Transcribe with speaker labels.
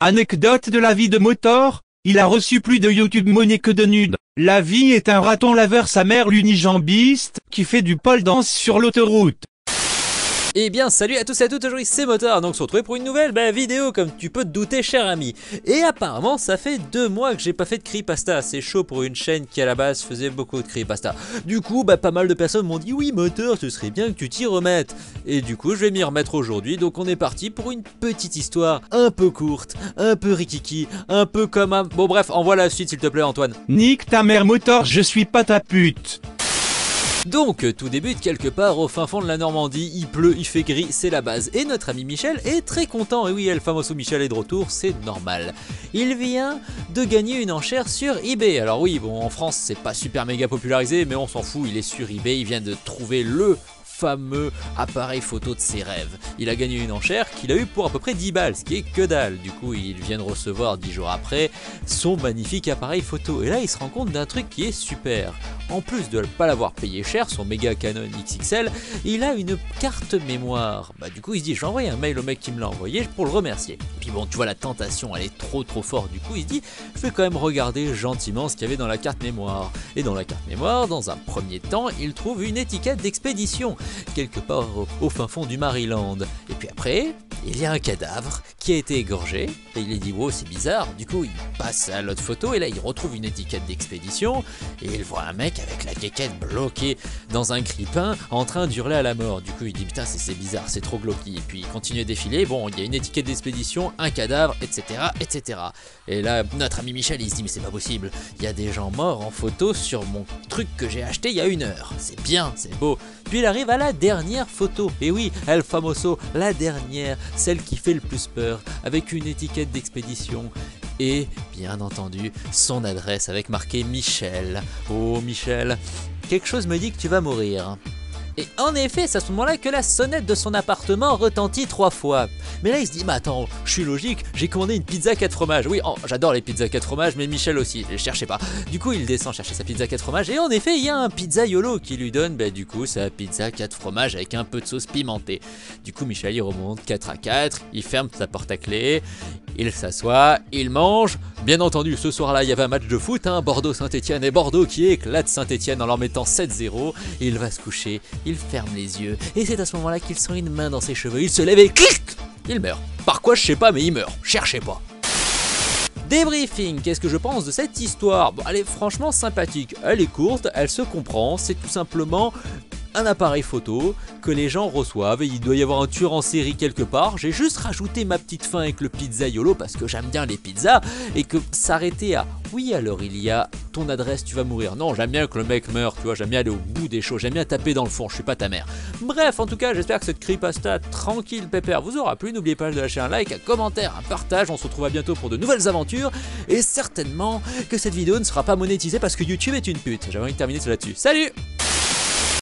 Speaker 1: Anecdote de la vie de Motor, il a reçu plus de YouTube Money que de nudes. La vie est un raton laveur, sa mère l'unijambiste, qui fait du pole dance sur l'autoroute.
Speaker 2: Eh bien salut à tous et à toutes, aujourd'hui c'est Motor, donc on se retrouve pour une nouvelle vidéo comme tu peux te douter cher ami. Et apparemment ça fait 2 mois que j'ai pas fait de creepypasta, c'est chaud pour une chaîne qui à la base faisait beaucoup de creepypasta. Du coup pas mal de personnes m'ont dit oui Motor ce serait bien que tu t'y remettes. Et du coup je vais m'y remettre aujourd'hui, donc on est parti pour une petite histoire un peu courte, un peu rikiki, un peu comme un... Bon bref, envoie la suite s'il te plaît Antoine.
Speaker 1: Nique ta mère Motor, je suis pas ta pute.
Speaker 2: Donc tout débute quelque part au fin fond de la Normandie, il pleut, il fait gris, c'est la base. Et notre ami Michel est très content, et oui, El Famoso Michel est de retour, c'est normal. Il vient de gagner une enchère sur eBay. Alors oui, bon en France c'est pas super méga popularisé, mais on s'en fout, il est sur eBay, il vient de trouver le fameux appareil photo de ses rêves. Il a gagné une enchère qu'il a eu pour à peu près 10 balles, ce qui est que dalle. Du coup, il vient de recevoir 10 jours après son magnifique appareil photo. Et là, il se rend compte d'un truc qui est super. En plus de ne pas l'avoir payé cher, son méga Canon XXL, il a une carte mémoire. Du coup, il se dit, je vais envoyer un mail au mec qui me l'a envoyé pour le remercier. Puis bon, tu vois, la tentation, elle est trop forte. Du coup, il se dit, je vais quand même regarder gentiment ce qu'il y avait dans la carte mémoire. Et dans la carte mémoire, dans un premier temps, il trouve une étiquette d'expédition quelque part au fin fond du Maryland. Et puis après, il y a un cadavre qui a été égorgé, et il est dit wow c'est bizarre, du coup il passe à l'autre photo et là il retrouve une étiquette d'expédition et il voit un mec avec la quéquette bloquée dans un grippin en train d'hurler à la mort. Du coup il dit putain c'est bizarre, c'est trop glauque. Et puis il continue à défiler, bon il y a une étiquette d'expédition, un cadavre, etc. etc. Et là notre ami Michel il se dit mais c'est pas possible, il y a des gens morts en photo sur mon truc que j'ai acheté il y a 1 heure, c'est bien, c'est beau. Puis il arrive à la dernière photo, et oui, El Famoso, la dernière, celle qui fait le plus peur, avec une étiquette d'expédition et, bien entendu, son adresse avec marqué Michel. Oh Michel, quelque chose me dit que tu vas mourir. Et en effet, c'est à ce moment-là que la sonnette de son appartement retentit 3 fois. Mais là, il se dit, mais attends, je suis logique, j'ai commandé une pizza 4 fromages. Oui, oh, j'adore les pizzas 4 fromages, mais Michel aussi, je cherchais pas. Du coup, il descend chercher sa pizza 4 fromages, et en effet, il y a un pizzaiolo qui lui donne, du coup, sa pizza 4 fromages avec un peu de sauce pimentée. Du coup, Michel, il remonte 4 à 4, il ferme sa porte à clé, il s'assoit, il mange. Bien entendu, ce soir-là, il y avait un match de foot, Bordeaux-Saint-Etienne, et Bordeaux qui éclate Saint-Etienne en leur mettant 7-0. Il va se coucher, il ferme les yeux, et c'est à ce moment-là qu'il sent une main dans ses cheveux, il se lève et clic, il meurt. Par quoi, je sais pas, mais il meurt, cherchez pas. Débriefing, qu'est-ce que je pense de cette histoire? Bon, elle est franchement sympathique, elle est courte, elle se comprend, c'est tout simplement un appareil photo que les gens reçoivent et il doit y avoir un tueur en série quelque part. J'ai juste rajouté ma petite fin avec le pizzaiolo parce que j'aime bien les pizzas et que s'arrêter à oui alors il y a ton adresse tu vas mourir. Non, j'aime bien que le mec meure, tu vois, j'aime bien aller au bout des choses, j'aime bien taper dans le fond, je suis pas ta mère. Bref, en tout cas j'espère que cette creepypasta tranquille pépère vous aura plu. N'oubliez pas de lâcher un like, un commentaire, un partage, on se retrouve à bientôt pour de nouvelles aventures et certainement que cette vidéo ne sera pas monétisée parce que YouTube est une pute. J'avais envie de terminer là-dessus. Salut!